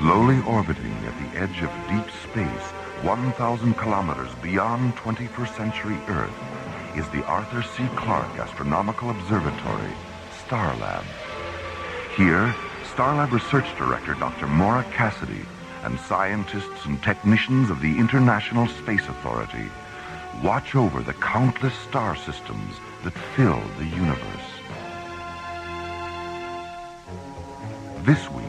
Slowly orbiting at the edge of deep space, 1,000 kilometers beyond 21st century Earth, is the Arthur C. Clarke Astronomical Observatory, Starlab. Here, Starlab Research Director Dr. Maura Cassidy and scientists and technicians of the International Space Authority watch over the countless star systems that fill the universe. This week,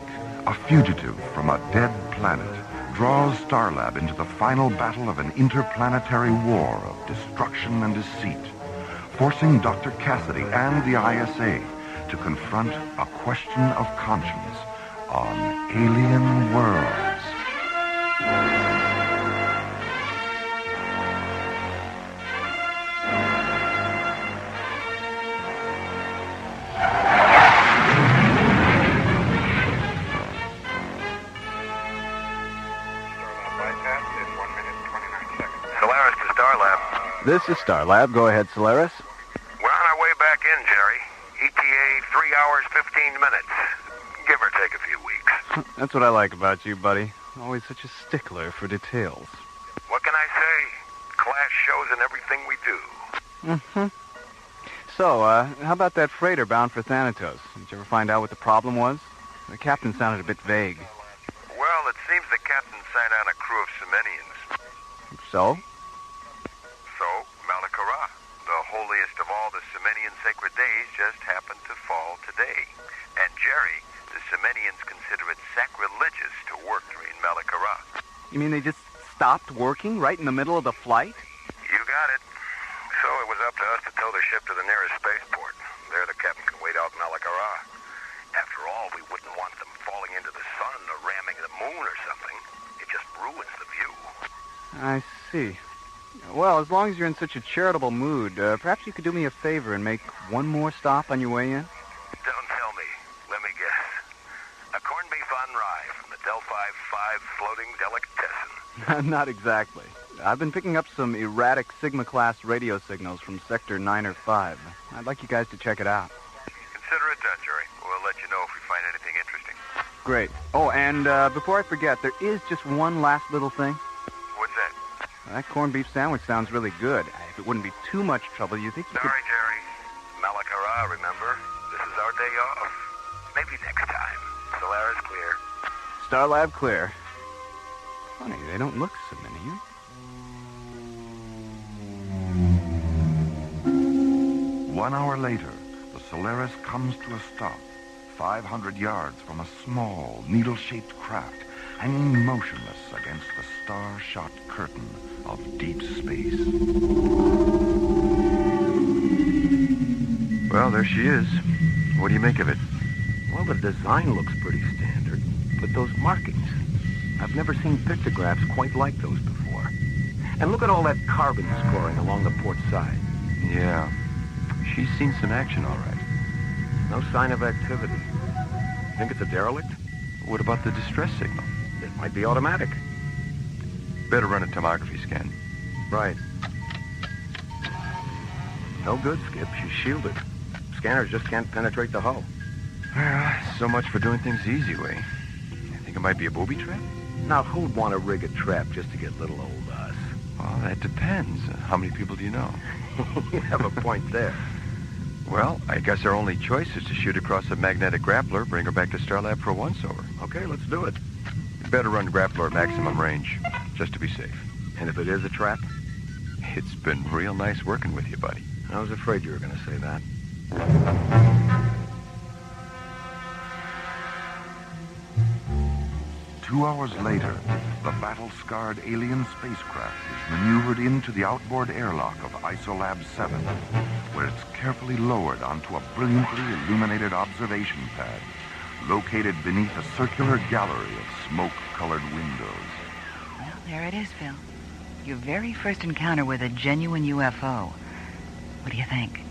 a fugitive from a dead planet draws Starlab into the final battle of an interplanetary war of destruction and deceit, forcing Dr. Cassidy and the ISA to confront a question of conscience on alien worlds. This is Starlab. Go ahead, Solaris. We're on our way back in, Jerry. ETA 3 hours, 15 minutes. Give or take a few weeks. That's what I like about you, buddy. Always such a stickler for details. What can I say? Class shows in everything we do. Mm-hmm. So, how about that freighter bound for Thanatos? Did you ever find out what the problem was? The captain sounded a bit vague. Well, it seems the captain signed on a crew of Semenians. So? So, Malakara, the holiest of all the Semenian sacred days, just happened to fall today. And Jerry, the Semenians consider it sacrilegious to work during Malakara. You mean they just stopped working right in the middle of the flight? You got it. So it was up to us to tow the ship to the nearest spaceport. There the captain can wait out Malakara. After all, we wouldn't want them falling into the sun or ramming the moon or something. It just ruins the view. I see. Well, as long as you're in such a charitable mood, perhaps you could do me a favor and make one more stop on your way in? Don't tell me. Let me guess. A corned beef on rye from the Delphi 5 floating delicatessen. Not exactly. I've been picking up some erratic Sigma-class radio signals from Sector 9 or 5. I'd like you guys to check it out. Consider it done, Jerry. We'll let you know if we find anything interesting. Great. Oh, and before I forget, there is just one last little thing. What's that? That corned beef sandwich sounds really good. If it wouldn't be too much trouble, you think you could... Sorry, Jerry. Malakara, remember? This is our day off. Maybe next time. Solaris clear. Starlab clear. Funny, they don't look Semenian. One hour later, the Solaris comes to a stop, 500 yards from a small, needle-shaped craft hanging motionless against the star-shot curtain of deep space. Well, there she is. What do you make of it? Well, the design looks pretty standard, but those markings, I've never seen pictographs quite like those before. And look at all that carbon scoring along the port side. Yeah. She's seen some action, all right. No sign of activity. Think it's a derelict? What about the distress signal? It might be automatic. Better run a tomography scan. Right. No good, Skip. She's shielded. Scanners just can't penetrate the hull. Well, so much for doing things the easy way. You think it might be a booby trap? Now, who'd want to rig a trap just to get little old us? Well, that depends. How many people do you know? You have a point there. Well, I guess our only choice is to shoot across a magnetic grappler, bring her back to Starlab for a once-over. Okay, let's do it. Better run grappler at maximum range, just to be safe. And if it is a trap? It's been real nice working with you, buddy. I was afraid you were going to say that. Two hours later, the battle-scarred alien spacecraft is maneuvered into the outboard airlock of Isolab 7, where it's carefully lowered onto a brilliantly illuminated observation pad located beneath a circular gallery of smoke-colored windows. Well, there it is, Phil. Your very first encounter with a genuine UFO. What do you think?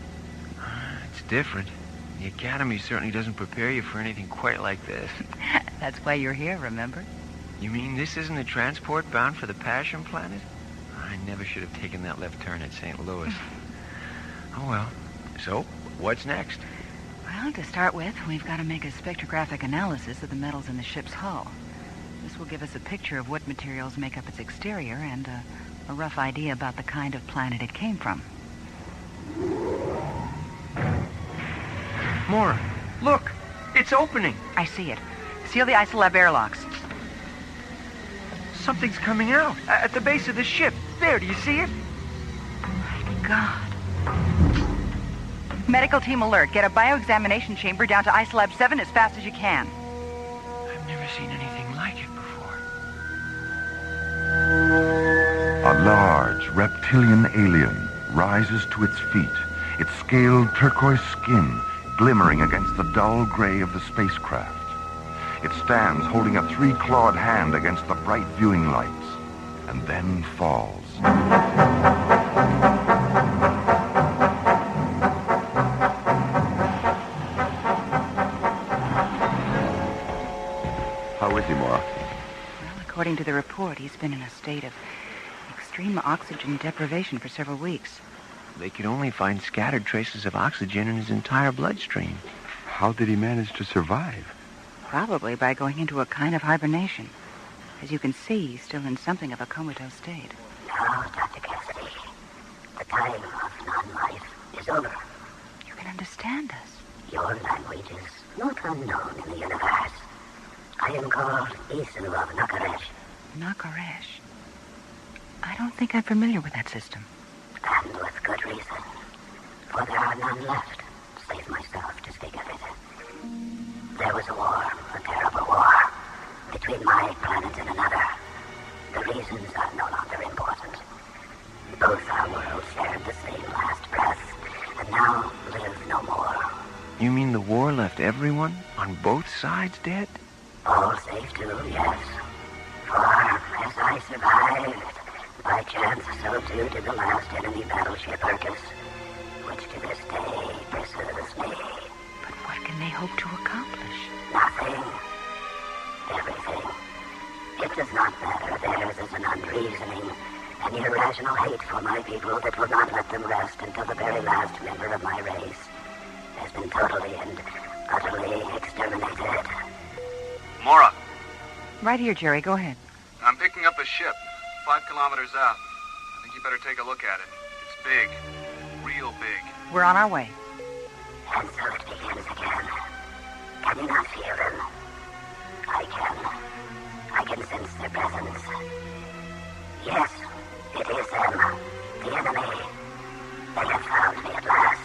It's different. The Academy certainly doesn't prepare you for anything quite like this. That's why you're here, remember? You mean this isn't a transport bound for the Passion Planet? I never should have taken that left turn at St. Louis. Oh, well. So, what's next? Well, to start with, we've got to make a spectrographic analysis of the metals in the ship's hull. This will give us a picture of what materials make up its exterior and a rough idea about the kind of planet it came from. Mora, look! It's opening! I see it. Seal the Isolab airlocks. Something's coming out at the base of the ship. There, do you see it? My God. Medical team alert. Get a bioexamination chamber down to Isolab 7 as fast as you can. I've never seen anything like it before. A large reptilian alien rises to its feet, its scaled turquoise skin glimmering against the dull gray of the spacecraft. It stands holding a three-clawed hand against the bright viewing lights, and then falls. How is he, Mora? Well, according to the report, he's been in a state of extreme oxygen deprivation for several weeks. They could only find scattered traces of oxygen in his entire bloodstream. How did he manage to survive? Probably by going into a kind of hibernation. As you can see, he's still in something of a comatose state. Now, Dr. Cassidy, the time of non-life is over. You can understand us. Your language is not unknown in the universe. I am called Isu of Nakaresh. Nakaresh? I don't think I'm familiar with that system. And with good reason. For there are none left, save myself to speak of it. There was a war, a terrible war, between my planet and another. The reasons are no longer important. Both our worlds shared the same last breath, and now live no more. You mean the war left everyone on both sides dead? All save two, yes. For as I survived, by chance so too did the last enemy battleship Urcus, which to this day pursues me. But what can they hope to accomplish? Nothing. Everything. It does not matter. Theirs is an unreasoning, an irrational hate for my people that will not let them rest until the very last member of my race has been totally and utterly exterminated. Mora, Right here, Jerry. Go ahead. I'm picking up a ship, 5 kilometers out. I think you better take a look at it. It's big. Real big. We're on our way. And so it begins again. Can you not feel them? I can. I can sense their presence. Yes, it is them. The enemy. They have found me at last.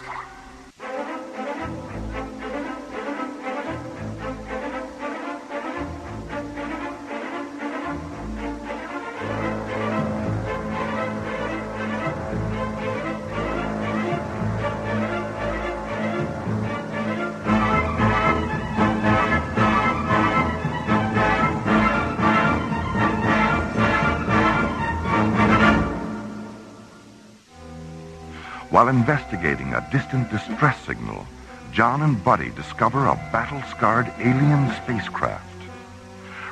While investigating a distant distress signal, John and Buddy discover a battle-scarred alien spacecraft.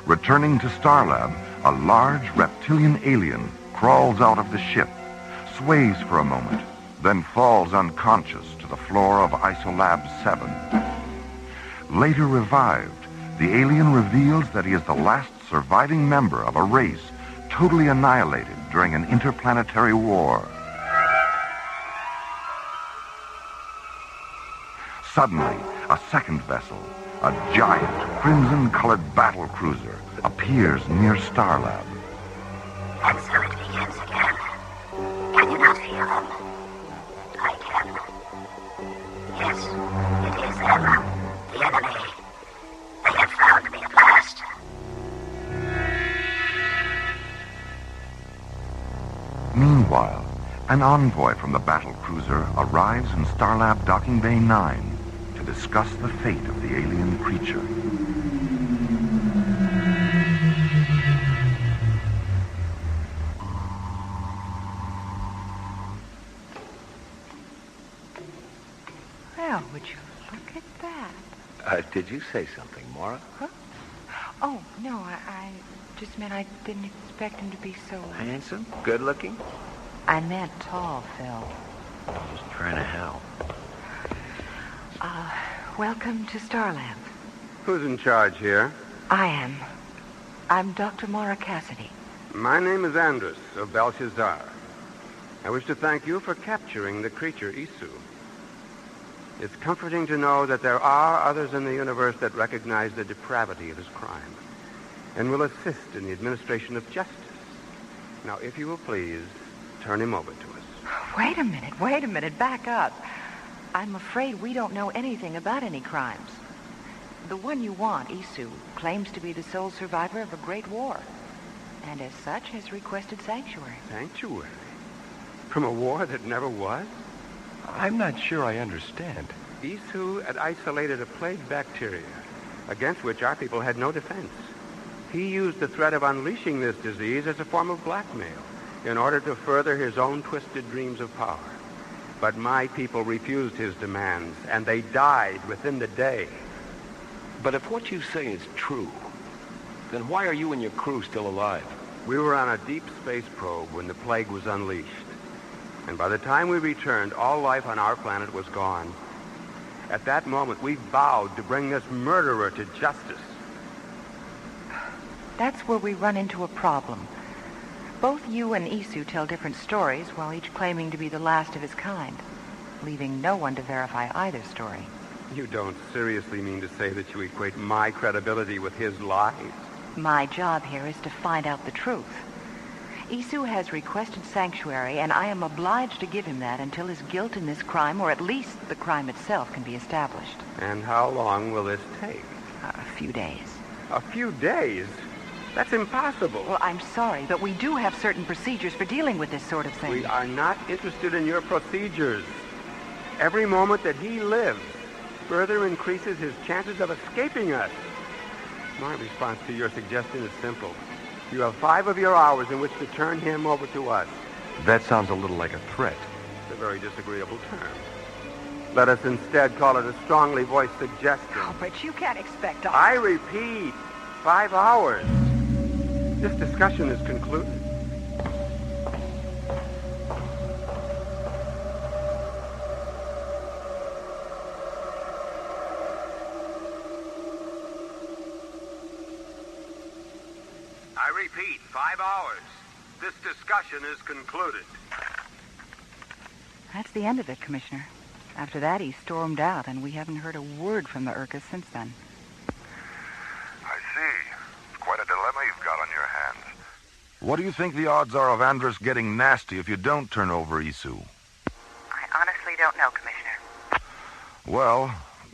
Returning to Starlab, a large reptilian alien crawls out of the ship, sways for a moment, then falls unconscious to the floor of Isolab 7. Later revived, the alien reveals that he is the last surviving member of a race totally annihilated during an interplanetary war. Suddenly, a second vessel, a giant, crimson-colored battle cruiser, appears near Starlab. And so it begins again. Can you not feel them? I can. Yes, it is them. The enemy. They have found me at last. Meanwhile, an envoy from the battle cruiser arrives in Starlab Docking Bay 9 to discuss the fate of the alien creature. Well, would you look at that? Did you say something, Mora? Huh? Oh, no, I just meant I didn't expect him to be so... Handsome? Good looking? I meant tall, Phil. Just trying to help. Welcome to Starlab. Who's in charge here? I am. I'm Dr. Mara Cassidy. My name is Andrus of Belshazzar. I wish to thank you for capturing the creature Isu. It's comforting to know that there are others in the universe that recognize the depravity of his crime and will assist in the administration of justice. Now, if you will please, turn him over to us. Wait a minute, back up. I'm afraid we don't know anything about any crimes. The one you want, Isu, claims to be the sole survivor of a great war, and as such has requested sanctuary. Sanctuary? From a war that never was? I'm not sure I understand. Isu had isolated a plague bacteria against which our people had no defense. He used the threat of unleashing this disease as a form of blackmail in order to further his own twisted dreams of power. But my people refused his demands, and they died within the day. But if what you say is true, then why are you and your crew still alive? We were on a deep space probe when the plague was unleashed. And by the time we returned, all life on our planet was gone. At that moment, we vowed to bring this murderer to justice. That's where we run into a problem. Both you and Isu tell different stories, while each claiming to be the last of his kind, leaving no one to verify either story. You don't seriously mean to say that you equate my credibility with his lies? My job here is to find out the truth. Isu has requested sanctuary, and I am obliged to give him that until his guilt in this crime, or at least the crime itself, can be established. And how long will this take? A few days. A few days? That's impossible. Well, I'm sorry, but we do have certain procedures for dealing with this sort of thing. We are not interested in your procedures. Every moment that he lives further increases his chances of escaping us. My response to your suggestion is simple. You have 5 of your hours in which to turn him over to us. That sounds a little like a threat. It's a very disagreeable term. Let us instead call it a strongly voiced suggestion. Oh, but you can't expect us. I repeat, 5 hours. This discussion is concluded. I repeat, 5 hours. This discussion is concluded. That's the end of it, Commissioner. After that, he stormed out, and we haven't heard a word from the Urkas since then. I see. It's quite a dilemma you've got on your hands. What do you think the odds are of Andrus getting nasty if you don't turn over Isu? I honestly don't know, Commissioner. Well,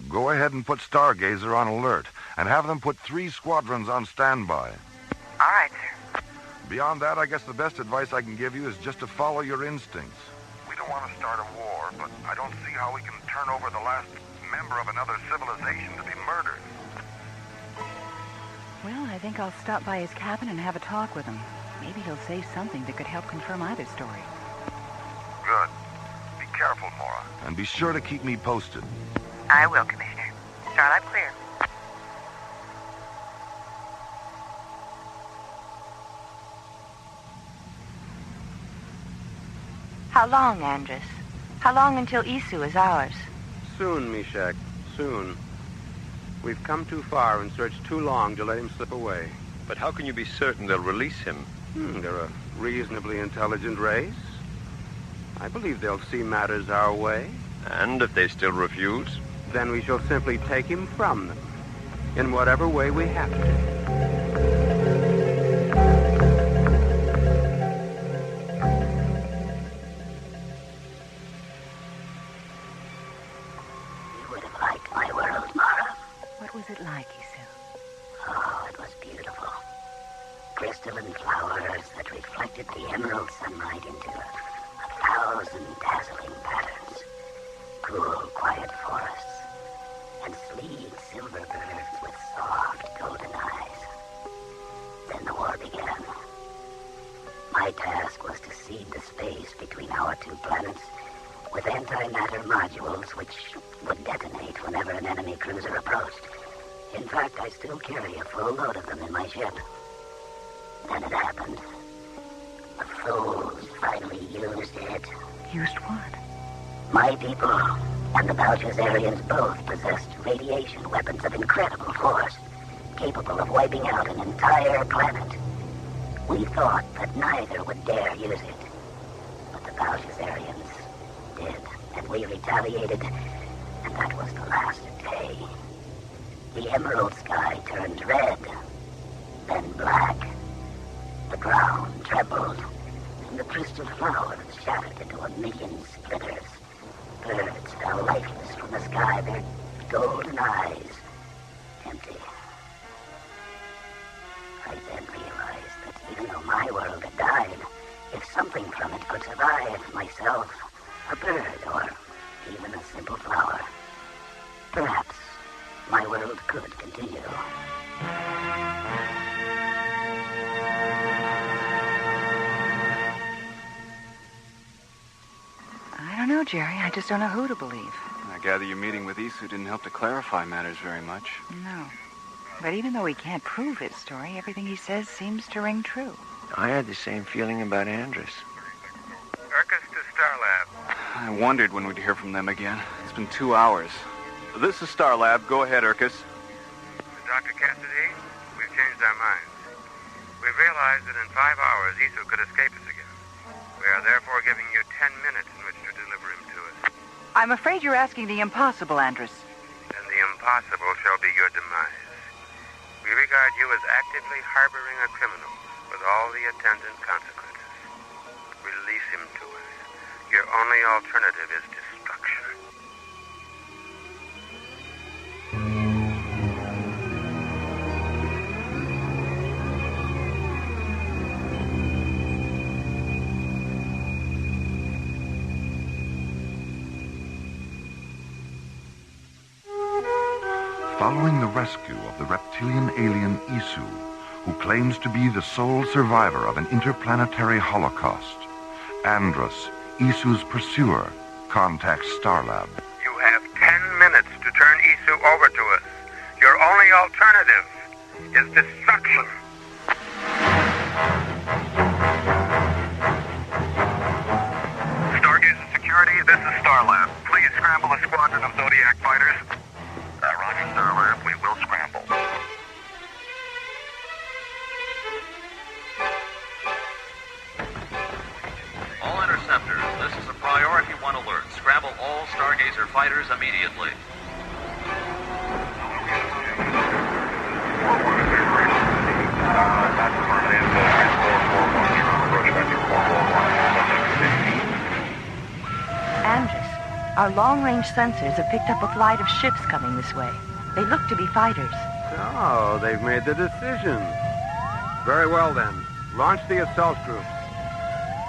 go ahead and put Stargazer on alert, and have them put 3 squadrons on standby. All right, sir. Beyond that, I guess the best advice I can give you is just to follow your instincts. We don't want to start a war, but I don't see how we can turn over the last member of another civilization to be murdered. Well, I think I'll stop by his cabin and have a talk with him. Maybe he'll say something that could help confirm either story. Good. Be careful, Mora. And be sure to keep me posted. I will, Commissioner. Starlight clear. How long, Andrus? How long until Isu is ours? Soon, Meshach. Soon. We've come too far and searched too long to let him slip away. But how can you be certain they'll release him? They're a reasonably intelligent race. I believe they'll see matters our way. And if they still refuse? Then we shall simply take him from them, in whatever way we have to. You would have liked my world, Mara. What was it like, Isu? Oh, it was beautiful. Crystalline flowers that reflected the emerald sunlight into 1,000 dazzling patterns. Cool, quiet forests. And sleek silver birds with soft golden eyes. Then the war began. My task was to seed the space between our 2 planets with antimatter modules which would detonate whenever an enemy cruiser approached. In fact, I still carry a full load of them in my ship. Then it happened. The fools finally used it. Used what? My people and the Belshazzarians both possessed radiation weapons of incredible force. capable of wiping out an entire planet. We thought that neither would dare use it. But the Belshazzarians did, and we retaliated, and that was the last day. The emerald sky turned red, then black. The ground trembled, and the crystal flowers shattered into a million splitters. Birds fell lifeless from the sky, their golden eyes empty. I then realized that even though my world had died, if something from it could survive, myself, a bird, or even a simple flower, perhaps my world could continue. I don't know, Jerry. I just don't know who to believe. I gather your meeting with Isu didn't help to clarify matters very much. No. But even though he can't prove his story, everything he says seems to ring true. I had the same feeling about Andrus. Urcus to Starlab. I wondered when we'd hear from them again. It's been 2 hours. This is Starlab. Go ahead, Urcus. Dr. Cassidy, we've changed our minds. We've realized that in 5 hours, Isu could escape us again. We are therefore giving you 10 minutes in which to deliver him to us. I'm afraid you're asking the impossible, Andrus. And the impossible shall be your demise. We regard you as actively harboring a criminal with all the attendant consequences. Release him to us. Your only alternative is destruction. Following the rescue of the reptilian alien Isu, who claims to be the sole survivor of an interplanetary holocaust, Andrus, Isu's pursuer, contacts Starlab. You have 10 minutes to turn Isu over to us. Your only alternative is destruction. Stargazer Security, this is Starlab. Please scramble a squadron of Zodiac fighters. Roger, Starlab. We will scramble. All interceptors, this is a priority 1 alert. Scramble all Stargazer fighters immediately. Andrus, our long-range sensors have picked up a flight of ships coming this way. They look to be fighters. So, they've made the decision. Very well, then. Launch the assault groups.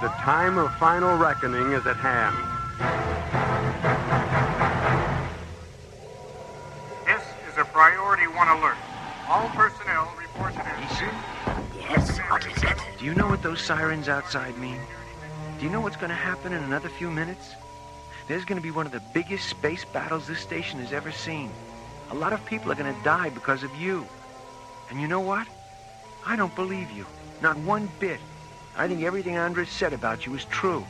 The time of final reckoning is at hand. This is a priority 1 alert. All personnel report to their... Isu? Yes, what is it? Do you know what those sirens outside mean? Do you know what's going to happen in another few minutes? There's going to be one of the biggest space battles this station has ever seen. A lot of people are going to die because of you. And you know what? I don't believe you. Not one bit. I think everything Andres said about you is true.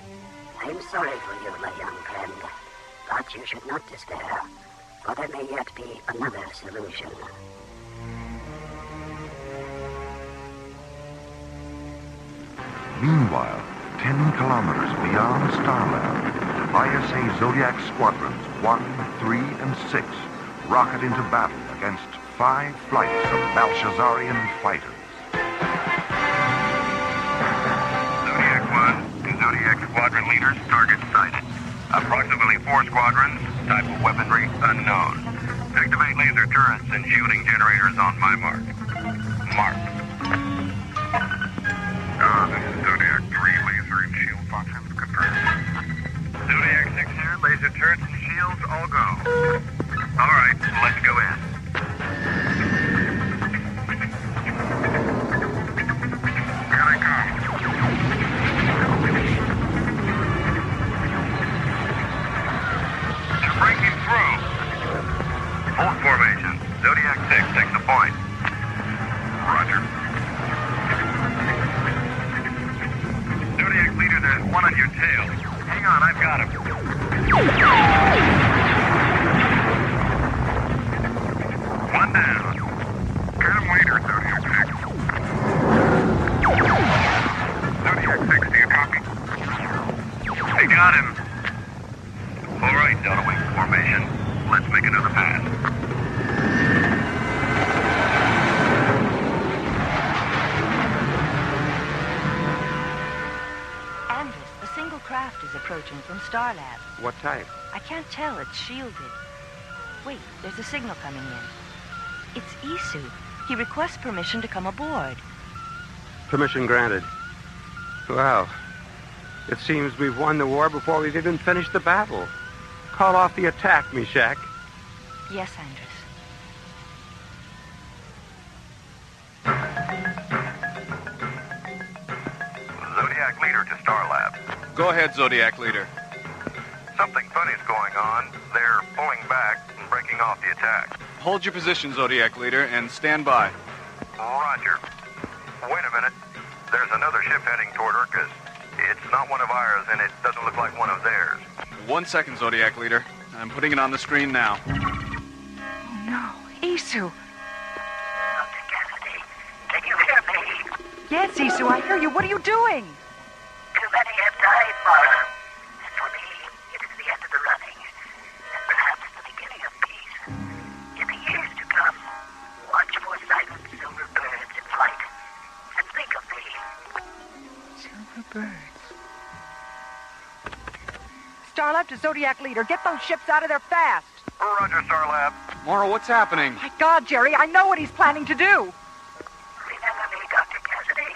I'm sorry for you, my young friend. But you should not despair, for there may yet be another solution. Meanwhile, 10 kilometers beyond Starlab, ISA Zodiac Squadrons 1, 3, and 6 rocket into battle against 5 flights of Belshazzarian fighters. Zodiac 1 to Zodiac Squadron leaders, target sighted. Approximately 4 squadrons, type of weaponry unknown. Activate laser turrets and shielding generators on my mark. Mark. This is Zodiac 3, laser and shield functions confirmed. Zodiac 6 here, laser turrets and shields all go. All right, let's go in. Here they come. They're breaking through. Hold formation. Zodiac 6 takes the point. Roger. Zodiac leader, there's one on your tail. Hang on, I've got him. searching from Starlab. What type? I can't tell. It's shielded. Wait, there's a signal coming in. It's Isu. He requests permission to come aboard. Permission granted. Well, it seems we've won the war before we've even finished the battle. Call off the attack, Mishak. Yes, Andrus. Zodiac Leader to Starlab. Go ahead, Zodiac Leader. Something funny's going on. They're pulling back and breaking off the attack. Hold your position, Zodiac Leader, and stand by. Roger. Wait a minute. There's another ship heading toward Urkus. It's not one of ours, and it doesn't look like one of theirs. 1 second, Zodiac Leader. I'm putting it on the screen now. Oh, no. Isu. Dr. Cassidy, can you hear me? Yes, Isu, I hear you. What are you doing? Too many have died, Mara. And for me, it is the end of the running. And perhaps the beginning of peace. In the years to come, watch for silent silver birds in flight. And think of me. Silver birds. Starlab to Zodiac Leader. Get those ships out of there fast. Roger, Starlab. Mara, what's happening? My God, Jerry, I know what he's planning to do. Remember me, Dr. Cassidy.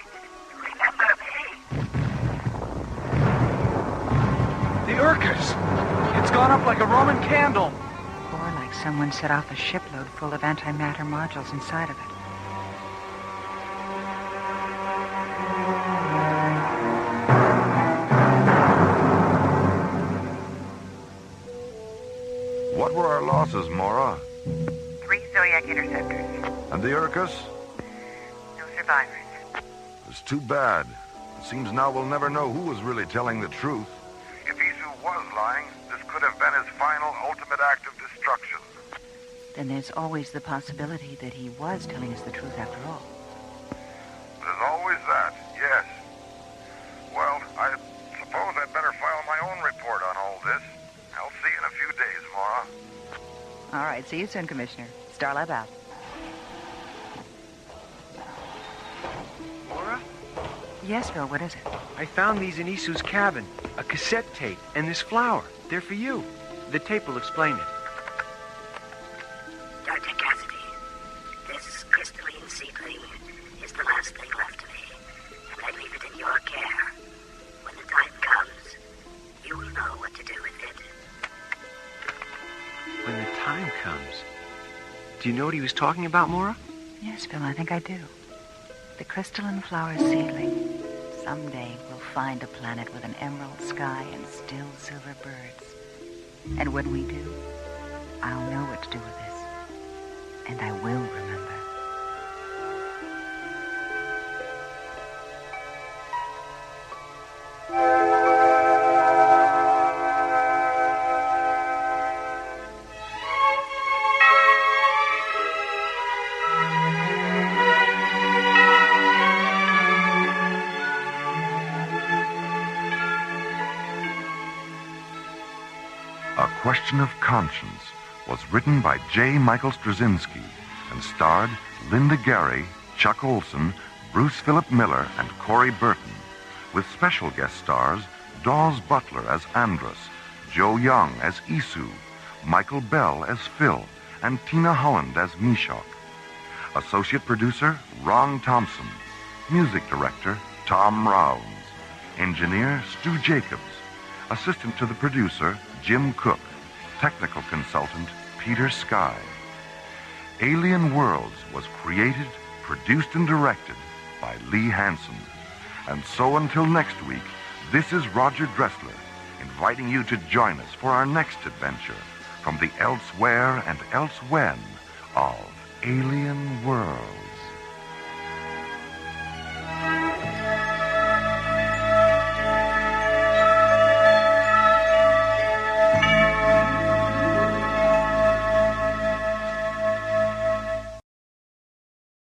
Remember me. The Urkus! It's gone up like a Roman candle. Or like someone set off a shipload full of antimatter modules inside of it. What were our losses, Mora? 3 Zodiac interceptors. And the Urkus? No survivors. It's too bad. It seems now we'll never know who was really telling the truth. If Isu was lying, this could have been his final, ultimate act of destruction. Then there's always the possibility that he was telling us the truth after all. There's always that, yes. Well, I suppose I'd better file my own report on all this. I'll see you in a few days, Mara. All right, see you soon, Commissioner. Starlab out. Laura? Yes, Phil, what is it? I found these in Isu's cabin. A cassette tape and this flower. They're for you. The tape will explain it. Dr. Cassidy, this crystalline seedling is the last thing left to me, and I leave it in your care. When the time comes, you will know what to do with it. When the time comes. Do you know what he was talking about, Mora? Yes, Phil, I think I do. The crystalline flower seedling. Someday we'll find a planet with an emerald sky and still silver birds. And when we do, I'll know what to do with this. And I will remember. A Question of Conscience was written by J. Michael Straczynski and starred Linda Gary, Chuck Olson, Bruce Philip Miller, and Corey Burton, with special guest stars Dawes Butler as Andrus, Joe Young as Isu, Michael Bell as Phil, and Tina Holland as Mishok. Associate producer Ron Thompson. Music director Tom Rounds. Engineer Stu Jacobs. Assistant to the producer Jim Cook. Technical consultant Peter Sky. Alien Worlds was created, produced, and directed by Lee Hansen. And so until next week, this is Roger Dressler, inviting you to join us for our next adventure from the elsewhere and elsewhen of Alien Worlds.